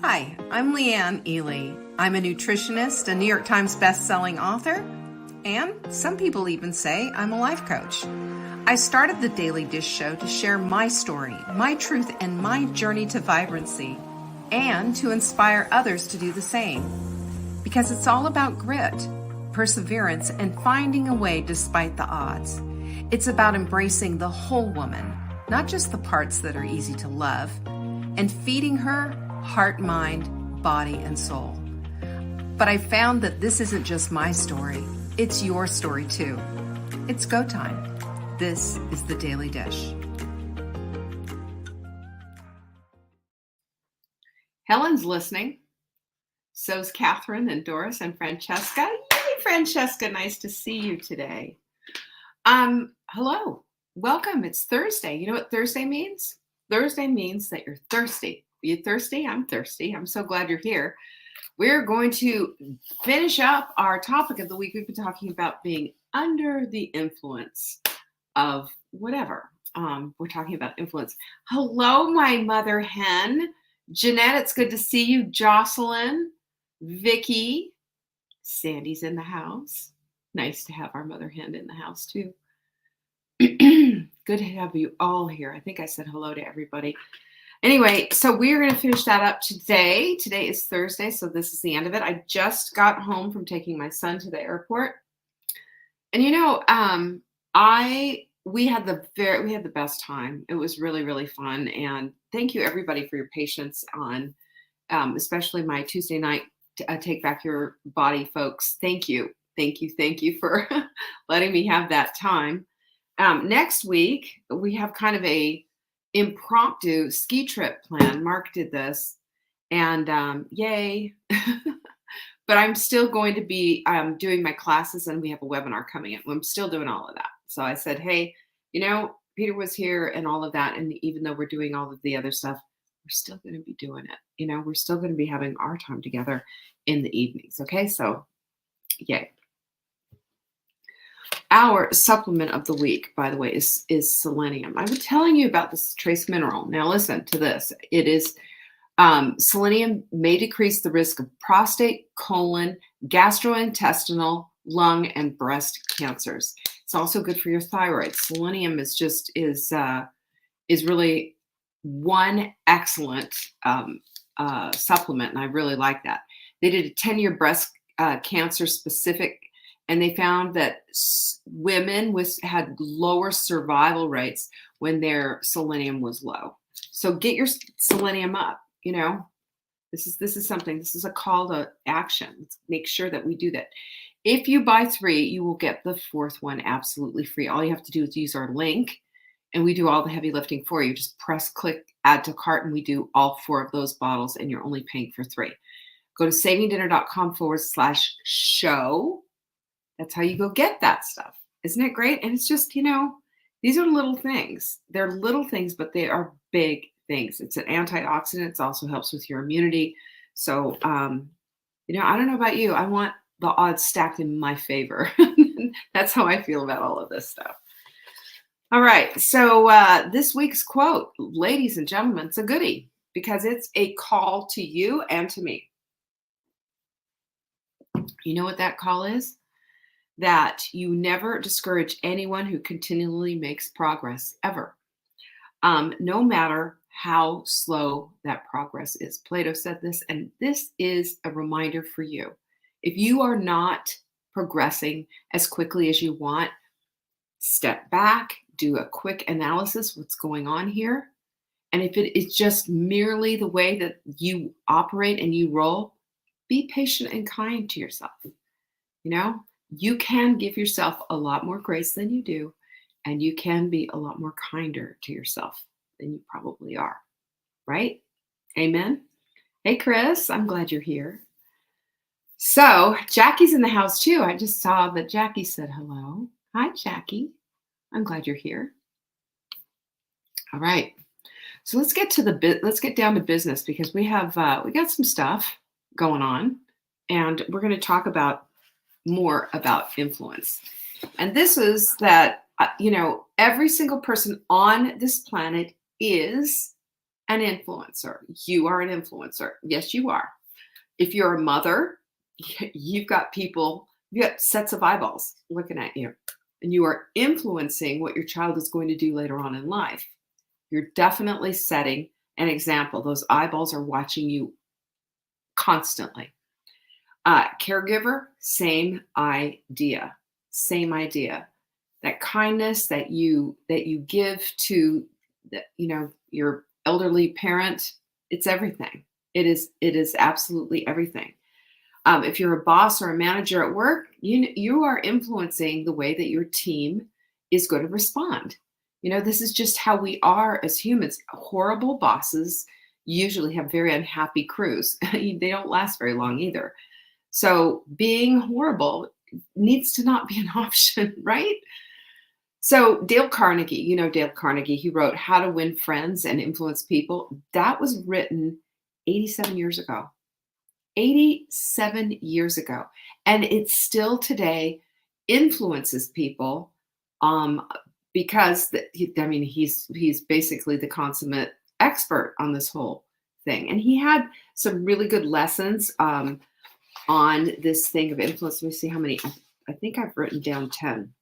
Hi, I'm Leanne Ely. I'm a nutritionist, a New York Times best-selling author, and some people even say I'm a life coach. I started the Daily Dish Show to share my story, my truth, and my journey to vibrancy, and to inspire others to do the same. Because it's all about grit, perseverance, and finding a way despite the odds. It's about embracing the whole woman, not just the parts that are easy to love, and feeding her heart, mind, body, and soul. But I found that this isn't just my story, it's your story too. It's go time. This is the Daily Dish. Helen's listening. So's Catherine and Doris and Francesca. Yay, Francesca, nice to see you today. Hello, welcome. It's Thursday. You know what Thursday means? Thursday means that you're thirsty. Are you thirsty? I'm thirsty. I'm so glad you're here. We're going to finish up our topic of the week. We've been talking about being under the influence of whatever. We're talking about influence. Hello, my mother hen. Jeanette, it's good to see you. Jocelyn, Vicky, Sandy's in the house. Nice to have our mother hen in the house too. Good to have you all here. I think I said hello to everybody. Anyway, so we're going to finish that up today. Today is Thursday, so this is the end of it. I just got home from taking my son to the airport. And you know, we had the best time. It was really, really fun. And thank you everybody for your patience on especially my Tuesday night Take Back Your Body folks. Thank you. Thank you for letting me have that time. Next week, we have kind of a impromptu ski trip plan. Mark did this, and yay. But I'm still going to be doing my classes, and we have a webinar coming in. I'm still doing all of that. So I said, hey, you know, Peter was here and all of that. And even though we're doing all of the other stuff, we're still going to be doing it. You know, we're still going to be having our time together in the evenings. Okay, so yay. Our supplement of the week, by the way, is selenium. I was telling you about this trace mineral. Now listen to this. It is selenium may decrease the risk of prostate, colon, gastrointestinal, lung, and breast cancers. It's also good for your thyroid. Selenium is really one excellent supplement, and I really like that. They did a 10-year breast cancer specific, and they found that women had lower survival rates when their selenium was low. So get your selenium up. You know, this is something. This is a call to action. Let's make sure that we do that. If you buy 3, you will get the 4th one absolutely free. All you have to do is use our link, and we do all the heavy lifting for you. Just click, add to cart, and we do all 4 of those bottles, and you're only paying for 3. Go to savingdinner.com/show. That's how you go get that stuff. Isn't it great? And it's just, you know, these are little things. They're little things, but they are big things. It's an antioxidant. It also helps with your immunity. So, you know, I don't know about you. I want the odds stacked in my favor. That's how I feel about all of this stuff. All right. So this week's quote, ladies and gentlemen, it's a goodie because it's a call to you and to me. You know what that call is? That you never discourage anyone who continually makes progress, ever. No matter how slow that progress is. Plato said this, and this is a reminder for you. If you are not progressing as quickly as you want, step back, do a quick analysis, what's going on here. And if it is just merely the way that you operate and you roll, be patient and kind to yourself. You know, you can give yourself a lot more grace than you do, and you can be a lot more kinder to yourself than you probably are, right? Amen. Hey, Chris, I'm glad you're here. So Jackie's in the house too. I just saw that Jackie said hello. Hi, Jackie. I'm glad you're here. All right. So let's get down to business because we got some stuff going on, and we're going to talk about more about influence. And this is that, you know, every single person on this planet is an influencer. You are an influencer. Yes, you are. If you're a mother, you've got people, you got sets of eyeballs looking at you, and you are influencing what your child is going to do later on in life. You're definitely setting an example. Those eyeballs are watching you constantly. Caregiver, same idea. Same idea. That kindness that you give to your elderly parent, it's everything. It is absolutely everything. If you're a boss or a manager at work, you are influencing the way that your team is going to respond. This is just how we are as humans. Horrible bosses usually have very unhappy crews. They don't last very long either. So being horrible needs to not be an option, right? So Dale Carnegie, Dale Carnegie, he wrote How to Win Friends and Influence People. That was written 87 years ago. 87 years ago. And it still today influences people because he's basically the consummate expert on this whole thing. And he had some really good lessons on this thing of influence. Let me see how many. I think I've written down 10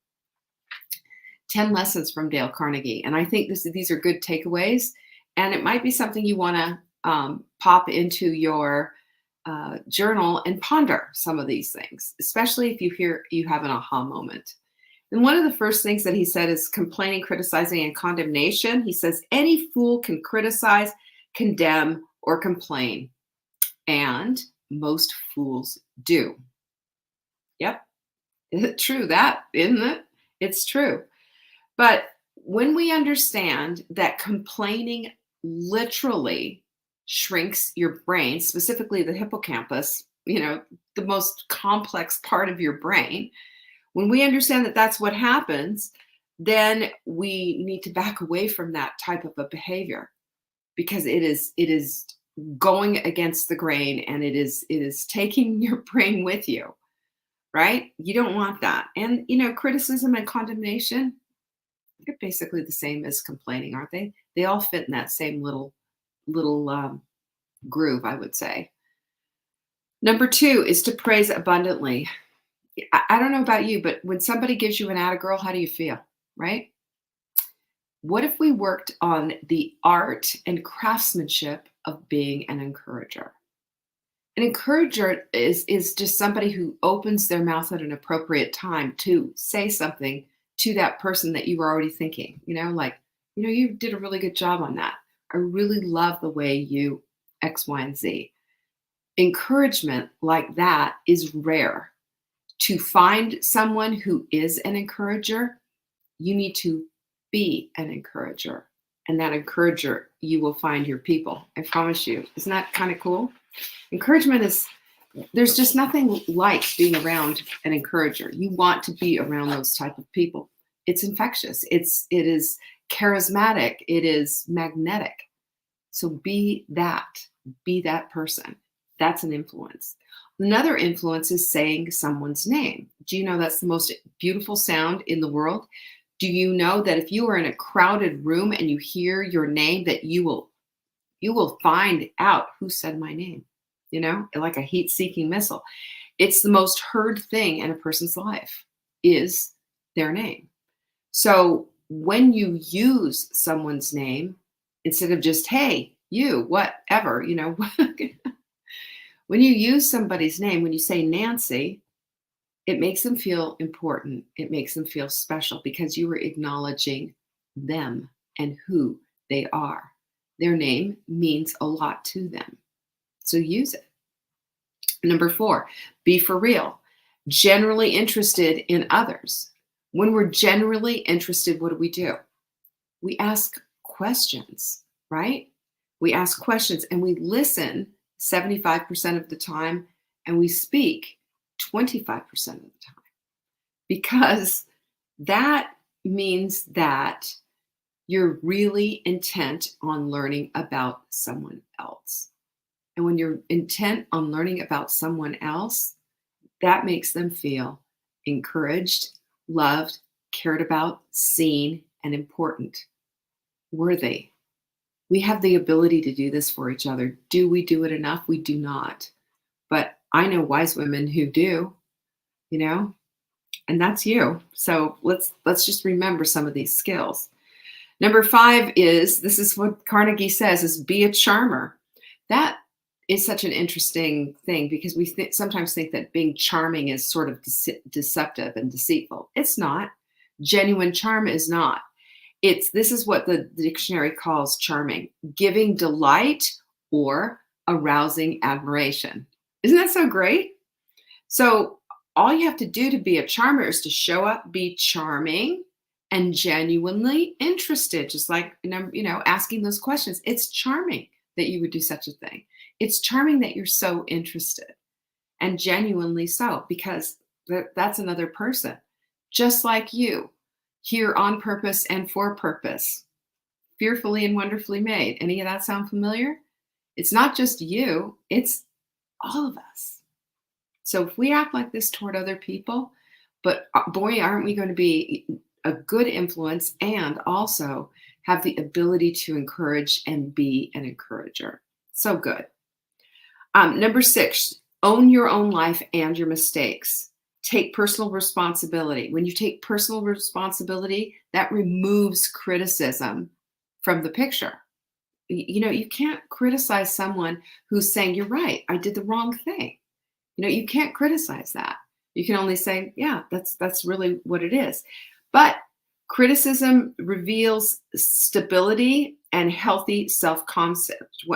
lessons from Dale Carnegie. And I think these are good takeaways. And it might be something you want to pop into your journal and ponder some of these things, especially if you have an aha moment. And one of the first things that he said is complaining, criticizing, and condemnation. He says, any fool can criticize, condemn, or complain. And most fools do. Yep. Is it true that, isn't it? It's true. But when we understand that complaining literally shrinks your brain, specifically the hippocampus, the most complex part of your brain, when we understand that that's what happens, then we need to back away from that type of a behavior, because it is going against the grain, and it is taking your brain with you, right? You don't want that. And criticism and condemnation, they're basically the same as complaining, aren't they? They all fit in that same little groove, I would say. Number 2 is to praise abundantly. I don't know about you, but when somebody gives you an atta girl, how do you feel, right? What if we worked on the art and craftsmanship of being an encourager? An encourager is just somebody who opens their mouth at an appropriate time to say something to that person that you were already thinking, you did a really good job on that. I really love the way you X, Y, and Z. Encouragement like that is rare. To find someone who is an encourager, you need to be an encourager. And that encourager, you will find your people. I promise you. Isn't that kind of cool? Encouragement there's just nothing like being around an encourager. You want to be around those type of people. It's infectious. It is charismatic. It is magnetic. So be that person. That's an influence. Another influence is saying someone's name. Do you know that's the most beautiful sound in the world? Do you know that if you are in a crowded room and you hear your name, that you will find out who said my name, like a heat-seeking missile. It's the most heard thing in a person's life is their name. So when you use someone's name, instead of just, hey, you, whatever, when you use somebody's name, when you say Nancy, it makes them feel important. It makes them feel special because you are acknowledging them and who they are. Their name means a lot to them. So use it. Number 4, be for real. Generally interested in others. When we're generally interested, what do? We ask questions, right? We ask questions and we listen 75% of the time, and we speak 25% of the time, because that means that you're really intent on learning about someone else. And when you're intent on learning about someone else, that makes them feel encouraged, loved, cared about, seen, and important, worthy. We have the ability to do this for each other. Do we do it enough? We do not. But I know wise women who do, you know, and that's you. So let's just remember some of these skills. Number 5 is, this is what Carnegie says, is be a charmer. That is such an interesting thing because we sometimes think that being charming is sort of deceptive and deceitful. It's not. Genuine charm is not. This is what the dictionary calls charming: giving delight or arousing admiration. Isn't that so great? So all you have to do to be a charmer is to show up, be charming, and genuinely interested, just like, asking those questions. It's charming that you would do such a thing. It's charming that you're so interested, and genuinely so, because that's another person just like you, here on purpose and for purpose, fearfully and wonderfully made. Any of that sound familiar? It's not just you, it's all of us. So if we act like this toward other people, but boy, aren't we going to be a good influence and also have the ability to encourage and be an encourager. So good. Number 6, own your own life and your mistakes. Take personal responsibility. When you take personal responsibility, that removes criticism from the picture. You can't criticize someone who's saying, you're right, I did the wrong thing. You can't criticize that. You can only say, yeah, that's really what it is. But criticism reveals stability and healthy self-concept.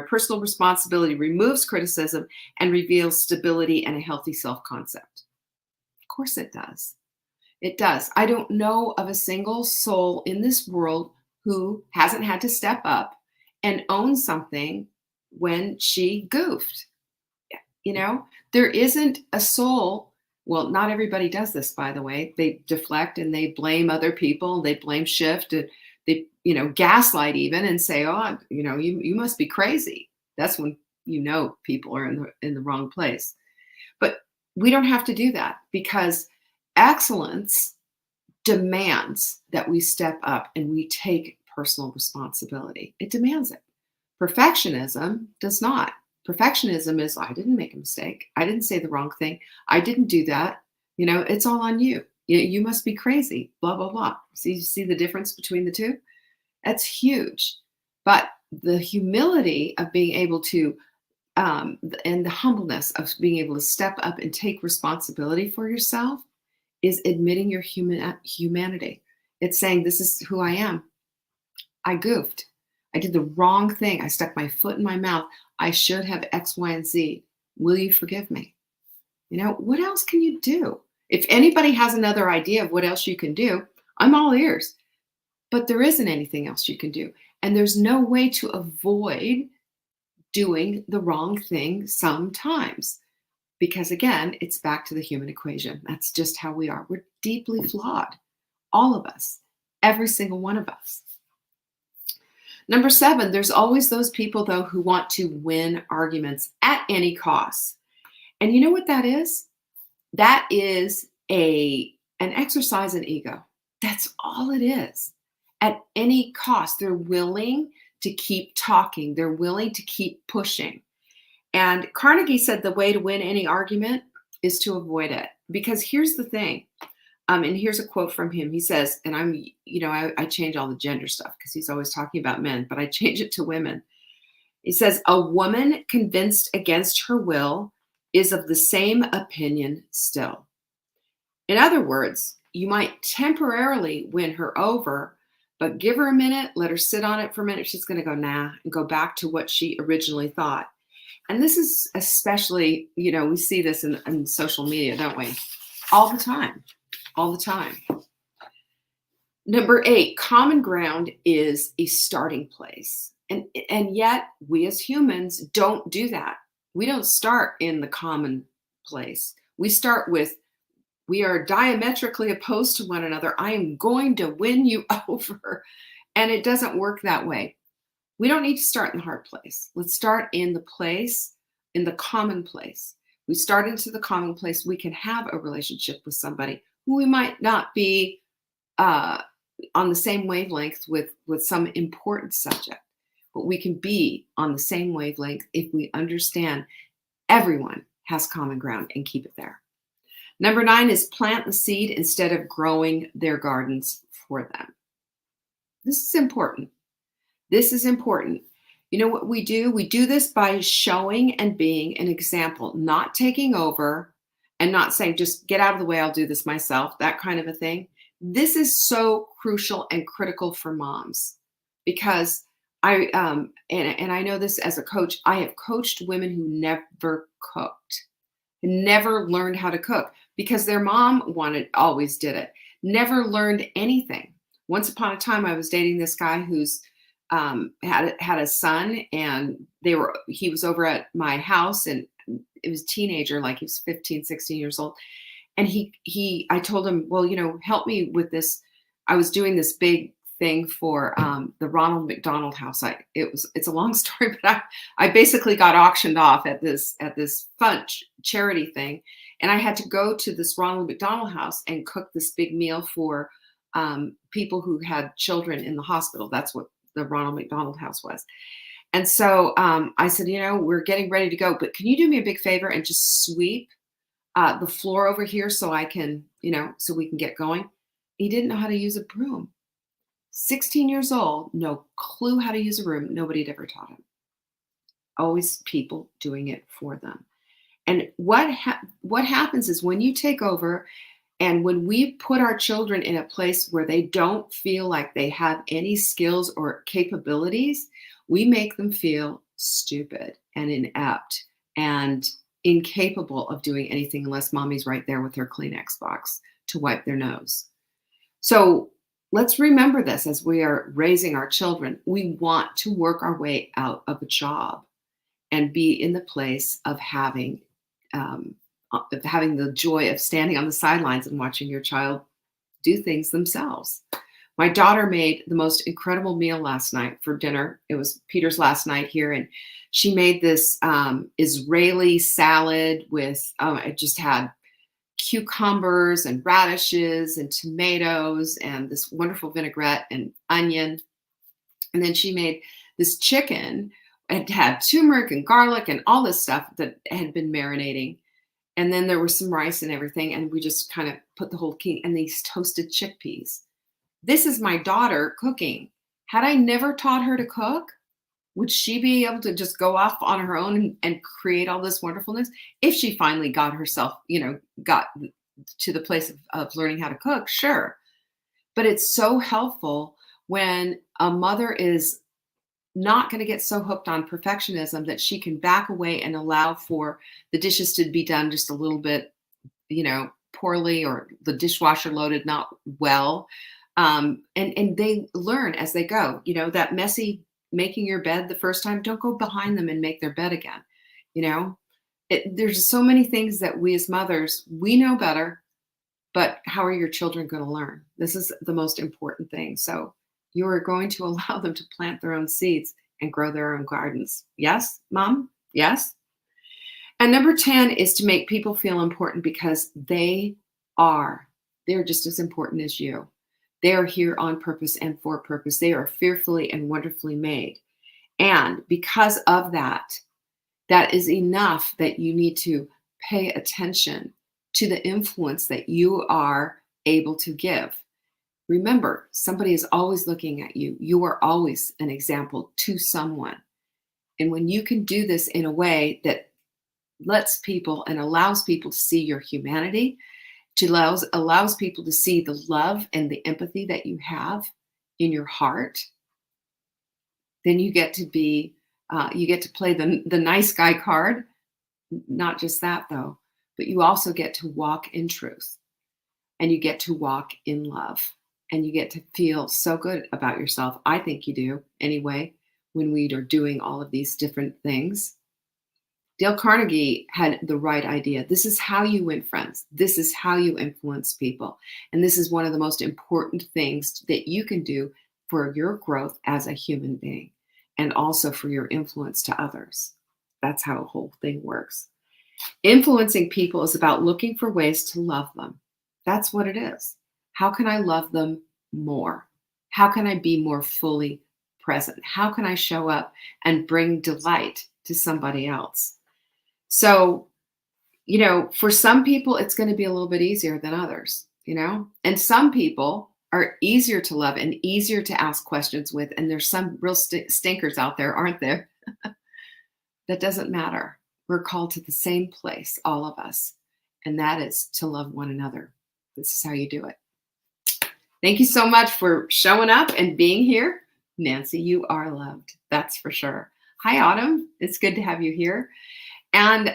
Personal responsibility removes criticism and reveals stability and a healthy self-concept. Of course it does. It does. I don't know of a single soul in this world who hasn't had to step up and own something when she goofed. There isn't a soul. Well, not everybody does this, by the way. They deflect and they blame other people. They blame shift. And they, gaslight even and say, oh, you must be crazy. That's when people are in the wrong place. But we don't have to do that, because excellence demands that we step up and we take personal responsibility. It demands it. Perfectionism does not. Perfectionism is, I didn't make a mistake. I didn't say the wrong thing. I didn't do that. It's all on you. You must be crazy, blah, blah, blah. See the difference between the two? That's huge. But the humility of being able to, and the humbleness of being able to step up and take responsibility for yourself is admitting your humanity. It's saying, this is who I am. I goofed. I did the wrong thing. I stuck my foot in my mouth. I should have X, Y, and Z. Will you forgive me? What else can you do? If anybody has another idea of what else you can do, I'm all ears. But there isn't anything else you can do. And there's no way to avoid doing the wrong thing sometimes. Because again, it's back to the human equation. That's just how we are. We're deeply flawed. All of us. Every single one of us. Number 7, there's always those people, though, who want to win arguments at any cost. And you know what that is? That is an exercise in ego. That's all it is. At any cost, they're willing to keep talking. They're willing to keep pushing. And Carnegie said the way to win any argument is to avoid it. Because here's the thing. And here's a quote from him. He says, and I change all the gender stuff because he's always talking about men, but I change it to women. He says, a woman convinced against her will is of the same opinion still. In other words, you might temporarily win her over, but give her a minute, let her sit on it for a minute. She's going to go, nah, and go back to what she originally thought. And this is especially, we see this in social media, don't we? All the time. All the time. Number 8, common ground is a starting place. And yet we as humans don't do that. We don't start in the common place. We start with, we are diametrically opposed to one another. I am going to win you over. And it doesn't work that way. We don't need to start in the hard place. Let's start in the place, in the common place. We start into the common place. We can have a relationship with somebody who we might not be on the same wavelength with some important subject. but we can be on the same wavelength if we understand everyone has common ground and keep it there. Number 9 is plant the seed instead of growing their gardens for them. This is important. This is important. You know what we do? We do this by showing and being an example, not taking over and not saying, just get out of the way, I'll do this myself, that kind of a thing. This is so crucial and critical for moms because and I know this as a coach, I have coached women who never cooked, never learned how to cook because their mom always did it, never learned anything. Once upon a time, I was dating this guy who's had a son, and he was over at my house, and it was a teenager, like he was 15, 16 years old. And I told him, well, help me with this. I was doing this big thing for the Ronald McDonald House. It's a long story, but I basically got auctioned off at this fun charity thing, and I had to go to this Ronald McDonald House and cook this big meal for people who had children in the hospital. That's what the Ronald McDonald House was. And so I said, we're getting ready to go, but can you do me a big favor and just sweep the floor over here so I can, so we can get going? He didn't know how to use a broom. 16 years old, no clue how to use a broom. Nobody had ever taught him. Always people doing it for them. And what happens is when you take over and when we put our children in a place where they don't feel like they have any skills or capabilities, we make them feel stupid and inept and incapable of doing anything unless mommy's right there with her Kleenex box to wipe their nose. So let's remember this as we are raising our children. We want to work our way out of a job and be in the place of having the joy of standing on the sidelines and watching your child do things themselves. My daughter made the most incredible meal last night for dinner. It was Peter's last night here, and she made this Israeli salad with, it just had cucumbers and radishes and tomatoes and this wonderful vinaigrette and onion. And then she made this chicken. It had turmeric and garlic and all this stuff that had been marinating. And then there was some rice and everything. And we just kind of put the whole king and these toasted chickpeas. This is my daughter cooking. Had I never taught her to cook, would she be able to just go off on her own and create all this wonderfulness? If she finally got herself, got to the place of learning how to cook, sure. But it's so helpful when a mother is not going to get so hooked on perfectionism that she can back away and allow for the dishes to be done just a little bit, poorly, or the dishwasher loaded not well. And they learn as they go, that messy making your bed the first time, don't go behind them and make their bed again. There's so many things that we as mothers, we know better, but how are your children going to learn? This is the most important thing. So you are going to allow them to plant their own seeds and grow their own gardens. Yes, Mom? Yes? And number 10 is to make people feel important because they're just as important as you. They are here on purpose and for purpose. They are fearfully and wonderfully made. And because of that, that is enough that you need to pay attention to the influence that you are able to give. Remember, somebody is always looking at you. You are always an example to someone. And when you can do this in a way that lets people and allows people to see your humanity, allows people to see the love and the empathy that you have in your heart, then you get to play the nice guy card. Not just that though, but you also get to walk in truth, and you get to walk in love, and you get to feel so good about yourself. I think you do anyway, when we are doing all of these different things. Dale Carnegie had the right idea. This is how you win friends. This is how you influence people. And this is one of the most important things that you can do for your growth as a human being, and also for your influence to others. That's how the whole thing works. Influencing people is about looking for ways to love them. That's what it is. How can I love them more? How can I be more fully present? How can I show up and bring delight to somebody else? So, for some people, it's going to be a little bit easier than others, and some people are easier to love and easier to ask questions with. And there's some real stinkers out there, aren't there? That doesn't matter. We're called to the same place, all of us, and that is to love one another. This is how you do it. Thank you so much for showing up and being here. Nancy, you are loved. That's for sure. Hi, Autumn. It's good to have you here. And,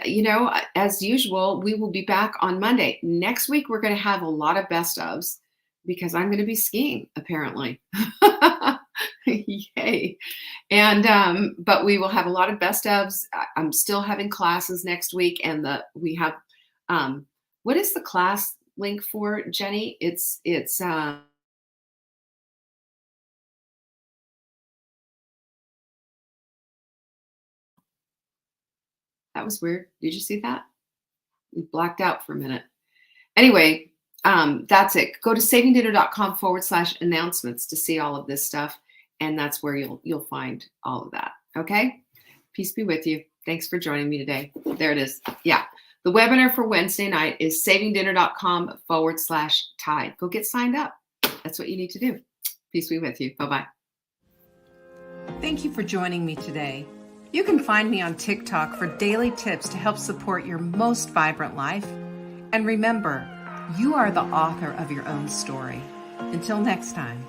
as usual, we will be back on Monday. Next week, we're going to have a lot of best ofs because I'm going to be skiing, apparently. Yay. And, but we will have a lot of best ofs. I'm still having classes next week. And we have, what is the class link for, Jenny? It's that was weird. Did you see that? We blacked out for a minute. Anyway, that's it. Go to savingdinner.com/announcements to see all of this stuff. And that's where you'll find all of that. Okay. Peace be with you. Thanks for joining me today. There it is. Yeah. The webinar for Wednesday night is savingdinner.com/tide. Go get signed up. That's what you need to do. Peace be with you. Bye-bye. Thank you for joining me today. You can find me on TikTok for daily tips to help support your most vibrant life. And remember, you are the author of your own story. Until next time.